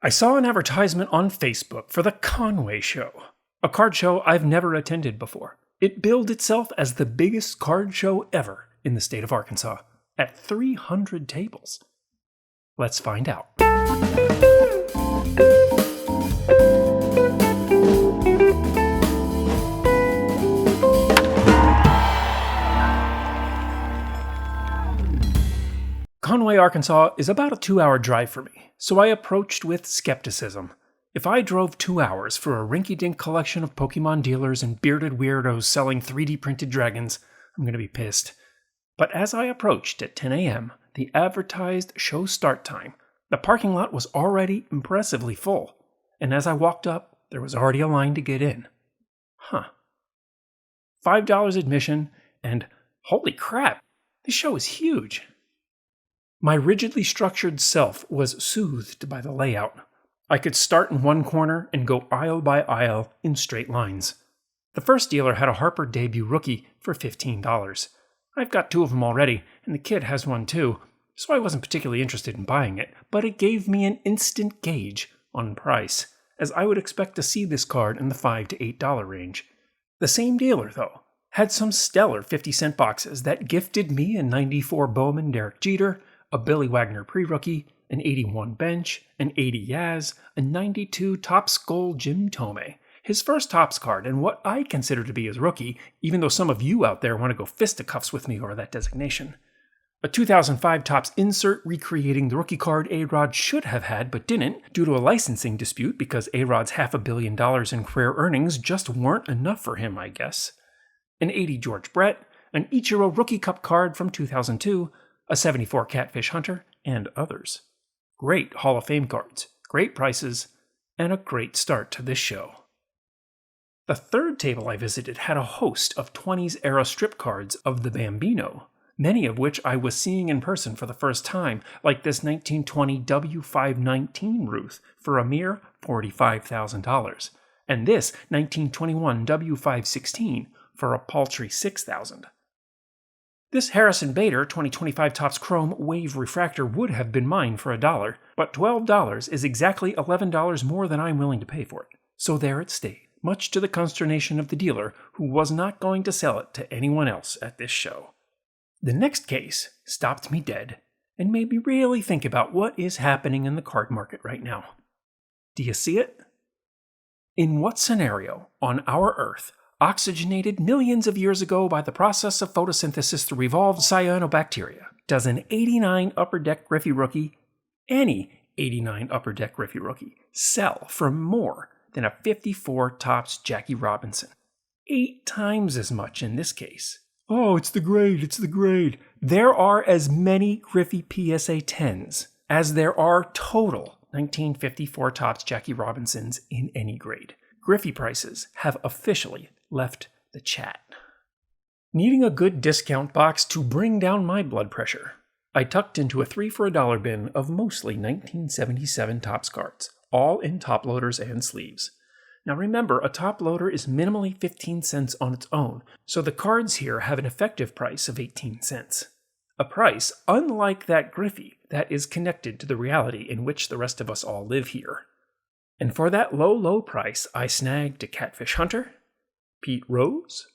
I saw an advertisement on Facebook for the Conway Show, a card show I've never attended before. It billed itself as the biggest card show ever in the state of Arkansas, at 300 tables. Let's find out. Conway, Arkansas is about a 2-hour drive for me, so I approached with skepticism. If I drove 2 hours for a rinky-dink collection of Pokemon dealers and bearded weirdos selling 3D printed dragons, I'm going to be pissed. But as I approached at 10 a.m., the advertised show start time, the parking lot was already impressively full, and as I walked up, there was already a line to get in. $5 admission, and holy crap, this show is huge. My rigidly structured self was soothed by the layout. I could start in one corner and go aisle by aisle in straight lines. The first dealer had a Harper debut rookie for $15. I've got 2 of them already, and the kid has one too, so I wasn't particularly interested in buying it, but it gave me an instant gauge on price, as I would expect to see this card in the $5 to $8 range. The same dealer, though, had some stellar 50-cent boxes that gifted me a 94 Bowman Derek Jeter, a Billy Wagner pre-rookie, an 81 Bench, an 80 Yaz, a 92 Topps Gold Jim Thome, his first Topps card and what I consider to be his rookie, even though some of you out there want to go fisticuffs with me over that designation. A 2005 Topps insert recreating the rookie card A-Rod should have had but didn't due to a licensing dispute because A-Rod's $500 million in career earnings just weren't enough for him, I guess. An 80 George Brett, an Ichiro Rookie Cup card from 2002, a 74 Catfish Hunter, and others. Great Hall of Fame cards, great prices, and a great start to this show. The third table I visited had a host of 20s era strip cards of the Bambino, many of which I was seeing in person for the first time, like this 1920 W519 Ruth for a mere $45,000, and this 1921 W516 for a paltry $6,000. This Harrison Bader 2025 Topps Chrome Wave Refractor would have been mine for $1, but $12 is exactly $11 more than I'm willing to pay for it. So there it stayed, much to the consternation of the dealer, who was not going to sell it to anyone else at this show. The next case stopped me dead and made me really think about what is happening in the card market right now. Do you see it? In what scenario on our Earth, oxygenated millions of years ago by the process of photosynthesis through evolved cyanobacteria, does an 89 Upper Deck Griffey rookie, any 89 Upper Deck Griffey rookie, sell for more than a 54 Topps Jackie Robinson? 8 times as much in this case. Oh, it's the grade. There are as many Griffey PSA 10s as there are total 1954 Topps Jackie Robinsons in any grade. Griffey prices have officially left the chat. Needing a good discount box to bring down my blood pressure, I tucked into a 3 for $1 bin of mostly 1977 Topps cards, all in top loaders and sleeves. Now remember, a top loader is minimally 15 cents on its own, so the cards here have an effective price of 18 cents. A price unlike that Griffey that is connected to the reality in which the rest of us all live here. And for that low price, I snagged a Catfish Hunter, Pete Rose,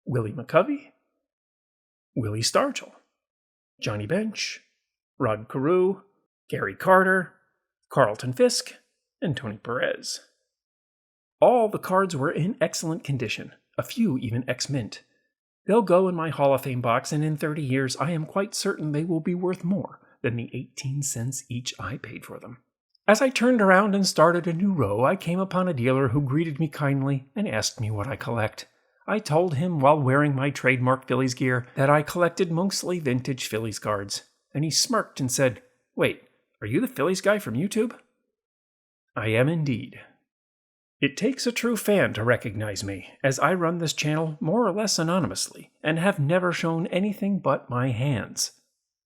Willie McCovey, Willie Stargell, Johnny Bench, Rod Carew, Gary Carter, Carlton Fisk, and Tony Perez. All the cards were in excellent condition, a few even ex-mint. They'll go in my Hall of Fame box, and in 30 years I am quite certain they will be worth more than the 18 cents each I paid for them. As I turned around and started a new row, I came upon a dealer who greeted me kindly and asked me what I collect. I told him while wearing my trademark Phillies gear that I collected mostly vintage Phillies cards, and he smirked and said, "Wait, are you the Phillies guy from YouTube?" I am indeed. It takes a true fan to recognize me, as I run this channel more or less anonymously and have never shown anything but my hands.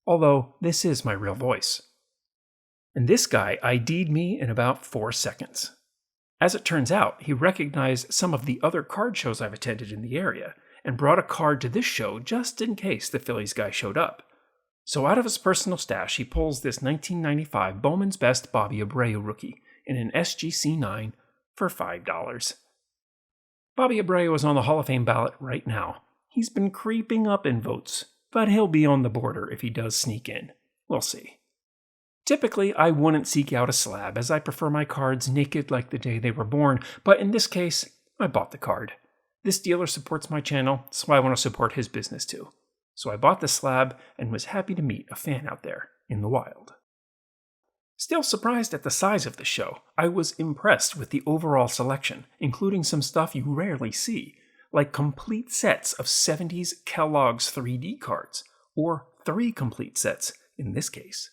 Although this is my real voice. And this guy ID'd me in about 4 seconds. As it turns out, he recognized some of the other card shows I've attended in the area, and brought a card to this show just in case the Phillies guy showed up. So out of his personal stash, he pulls this 1995 Bowman's Best Bobby Abreu rookie, in an SGC 9 for $5. Bobby Abreu is on the Hall of Fame ballot right now. He's been creeping up in votes, but he'll be on the border if he does sneak in. We'll see. Typically, I wouldn't seek out a slab, as I prefer my cards naked like the day they were born, but in this case, I bought the card. This dealer supports my channel, so I want to support his business too. So I bought the slab and was happy to meet a fan out there in the wild. Still surprised at the size of the show, I was impressed with the overall selection, including some stuff you rarely see, like complete sets of 70s Kellogg's 3D cards, or 3 complete sets in this case.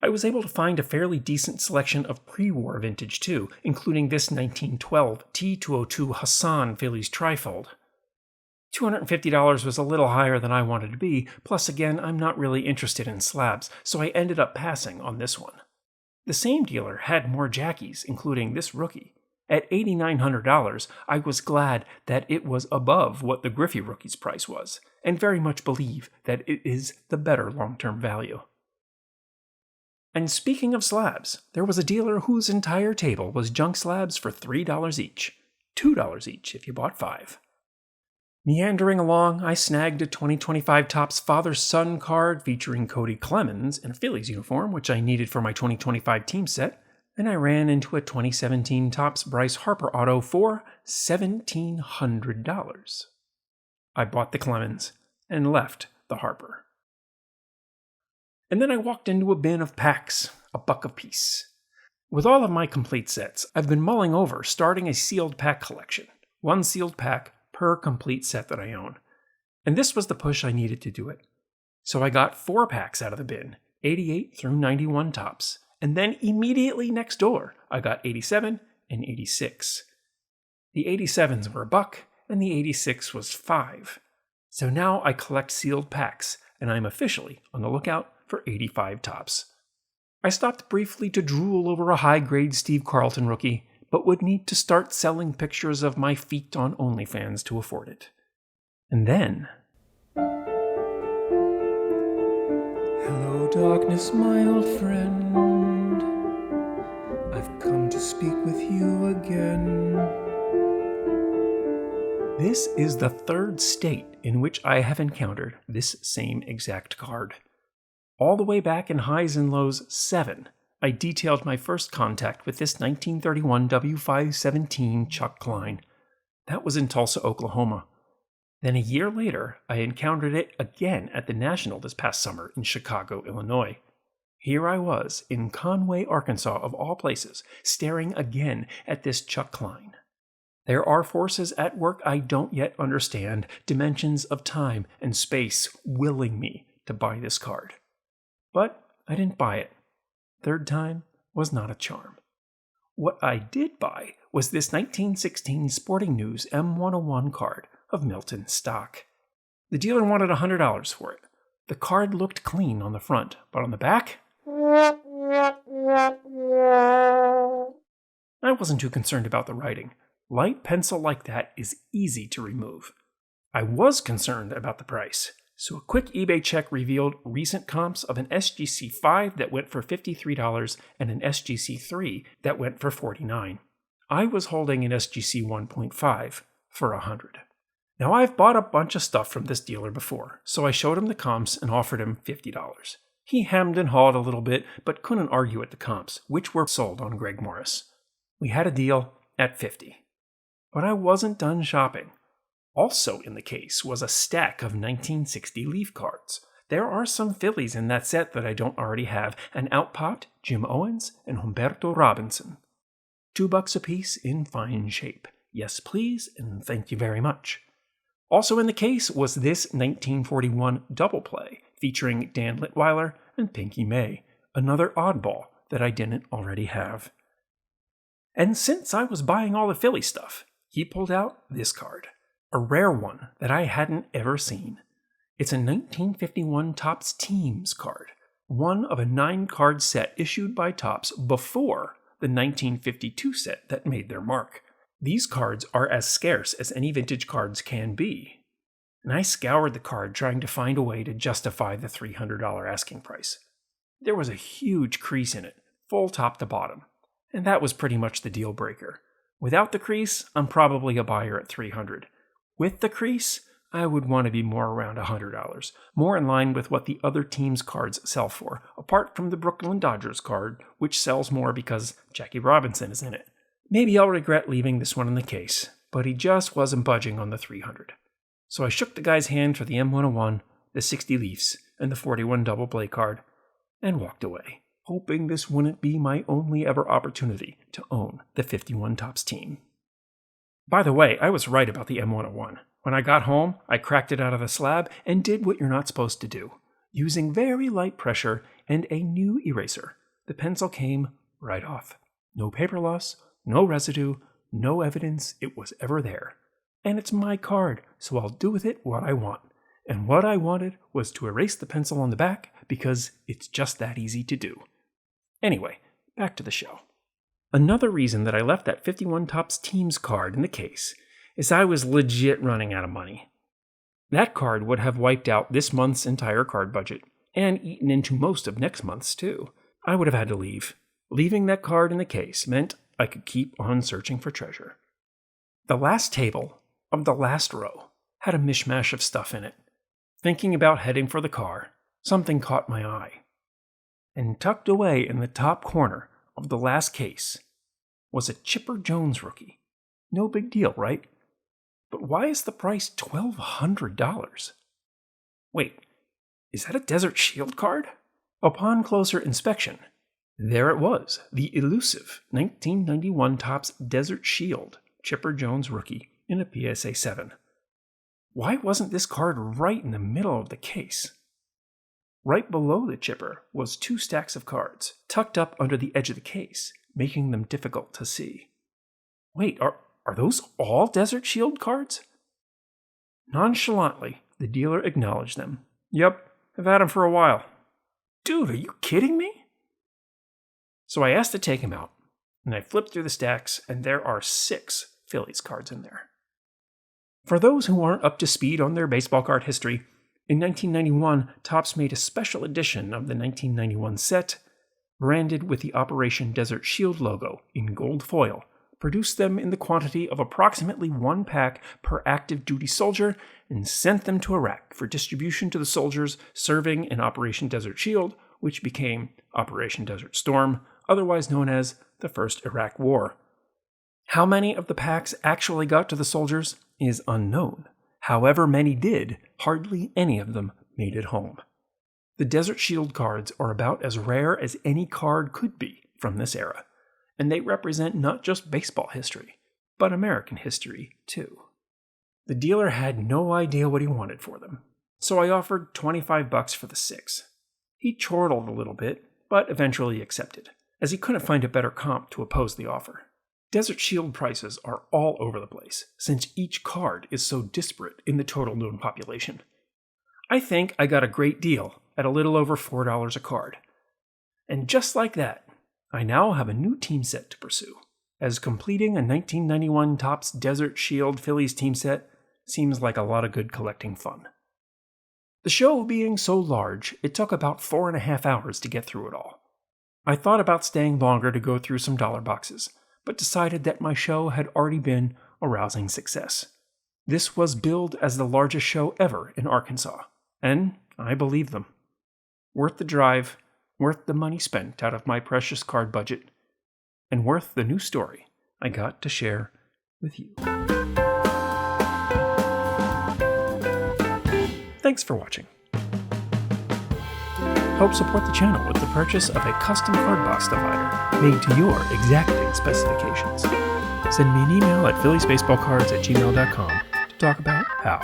I was able to find a fairly decent selection of pre-war vintage too, including this 1912 T202 Hassan Phillies trifold. $250 was a little higher than I wanted to be, plus again, I'm not really interested in slabs, so I ended up passing on this one. The same dealer had more jackies, including this rookie. At $8,900, I was glad that it was above what the Griffey rookie's price was, and very much believe that it is the better long-term value. And speaking of slabs, there was a dealer whose entire table was junk slabs for $3 each. $2 each if you bought 5. Meandering along, I snagged a 2025 Topps Father-Son card featuring Cody Clemens in a Phillies uniform, which I needed for my 2025 team set, and I ran into a 2017 Topps Bryce Harper auto for $1,700. I bought the Clemens and left the Harper. And then I walked into a bin of packs, $1 a piece. With all of my complete sets, I've been mulling over starting a sealed pack collection. 1 sealed pack per complete set that I own. And this was the push I needed to do it. So I got 4 packs out of the bin, 88 through 91 Topps. And then immediately next door, I got 87 and 86. The 87s were $1 and the 86 was $5. So now I collect sealed packs, and I'm officially on the lookout for 85 Topps. I stopped briefly to drool over a high-grade Steve Carlton rookie, but would need to start selling pictures of my feet on OnlyFans to afford it. And then... Hello, darkness, my old friend. I've come to speak with you again. This is the 3rd state in which I have encountered this same exact card. All the way back in Highs and Lows 7, I detailed my first contact with this 1931 W517 Chuck Klein. That was in Tulsa, Oklahoma. Then a year later, I encountered it again at the National this past summer in Chicago, Illinois. Here I was, in Conway, Arkansas, of all places, staring again at this Chuck Klein. There are forces at work I don't yet understand, dimensions of time and space willing me to buy this card. But I didn't buy it. 3rd time was not a charm. What I did buy was this 1916 Sporting News M101 card of Milton stock. The dealer wanted $100 for it. The card looked clean on the front, but on the back... I wasn't too concerned about the writing. Light pencil like that is easy to remove. I was concerned about the price. So a quick eBay check revealed recent comps of an SGC 5 that went for $53 and an SGC 3 that went for $49. I was holding an SGC 1.5 for $100. Now I've bought a bunch of stuff from this dealer before, so I showed him the comps and offered him $50. He hemmed and hawed a little bit, but couldn't argue at the comps, which were sold on Greg Morris. We had a deal at $50. But I wasn't done shopping. Also in the case was a stack of 1960 Leaf cards. There are some Phillies in that set that I don't already have, and outpopped Jim Owens and Humberto Robinson. $2 a piece in fine shape. Yes, please, and thank you very much. Also in the case was this 1941 double play featuring Dan Litweiler and Pinky May, another oddball that I didn't already have. And since I was buying all the Philly stuff, he pulled out this card. A rare one that I hadn't ever seen. It's a 1951 Topps Teams card, one of a 9-card set issued by Topps before the 1952 set that made their mark. These cards are as scarce as any vintage cards can be, and I scoured the card trying to find a way to justify the $300 asking price. There was a huge crease in it, full top to bottom. and that was pretty much the deal breaker. Without the crease, I'm probably a buyer at $300. With the crease, I would want to be more around $100, more in line with what the other team's cards sell for, apart from the Brooklyn Dodgers card, which sells more because Jackie Robinson is in it. Maybe I'll regret leaving this one in the case, but he just wasn't budging on the $300. So I shook the guy's hand for the M101, the 60 Leafs, and the 41 double play card, and walked away, hoping this wouldn't be my only ever opportunity to own the 51 Topps team. By the way, I was right about the M101. When I got home, I cracked it out of the slab and did what you're not supposed to do. Using very light pressure and a new eraser, the pencil came right off. No paper loss, no residue, no evidence it was ever there. And it's my card, so I'll do with it what I want. And what I wanted was to erase the pencil on the back because it's just that easy to do. Anyway, back to the show. Another reason that I left that 51 Topps Teams card in the case is I was legit running out of money. That card would have wiped out this month's entire card budget, and eaten into most of next month's too. I would have had to leave. Leaving that card in the case meant I could keep on searching for treasure. The last table of the last row had a mishmash of stuff in it. Thinking about heading for the car, something caught my eye. And tucked away in the top corner of the last case was a Chipper Jones rookie. No big deal, right? But why is the price $1,200? Wait, is that a Desert Shield card? Upon closer inspection, there it was, the elusive 1991 Topps Desert Shield Chipper Jones rookie in a PSA 7. Why wasn't this card right in the middle of the case? Right below the chipper was 2 stacks of cards, tucked up under the edge of the case, making them difficult to see. Wait, are those all Desert Shield cards? Nonchalantly, the dealer acknowledged them. Yep, I've had them for a while. Dude, are you kidding me? So I asked to take him out, and I flipped through the stacks, and there are 6 Phillies cards in there. For those who aren't up to speed on their baseball card history, in 1991, Topps made a special edition of the 1991 set, branded with the Operation Desert Shield logo in gold foil, produced them in the quantity of approximately 1 pack per active duty soldier, and sent them to Iraq for distribution to the soldiers serving in Operation Desert Shield, which became Operation Desert Storm, otherwise known as the First Iraq War. How many of the packs actually got to the soldiers is unknown. However many did, hardly any of them made it home. The Desert Shield cards are about as rare as any card could be from this era, and they represent not just baseball history, but American history too. The dealer had no idea what he wanted for them, so I offered $25 for the 6. He chortled a little bit, but eventually accepted, as he couldn't find a better comp to oppose the offer. Desert Shield prices are all over the place, since each card is so disparate in the total known population. I think I got a great deal at a little over $4 a card. And just like that, I now have a new team set to pursue, as completing a 1991 Topps Desert Shield Phillies team set seems like a lot of good collecting fun. The show being so large, it took about 4.5 hours to get through it all. I thought about staying longer to go through some dollar boxes, but decided that my show had already been a rousing success. This was billed as the largest show ever in Arkansas, and I believe them. Worth the drive, worth the money spent out of my precious card budget, and worth the new story I got to share with you. Thanks for watching. Help support the channel with the purchase of a custom card box divider made to your exacting specifications. Send me an email at philliesbaseballcards@gmail.com to talk about how.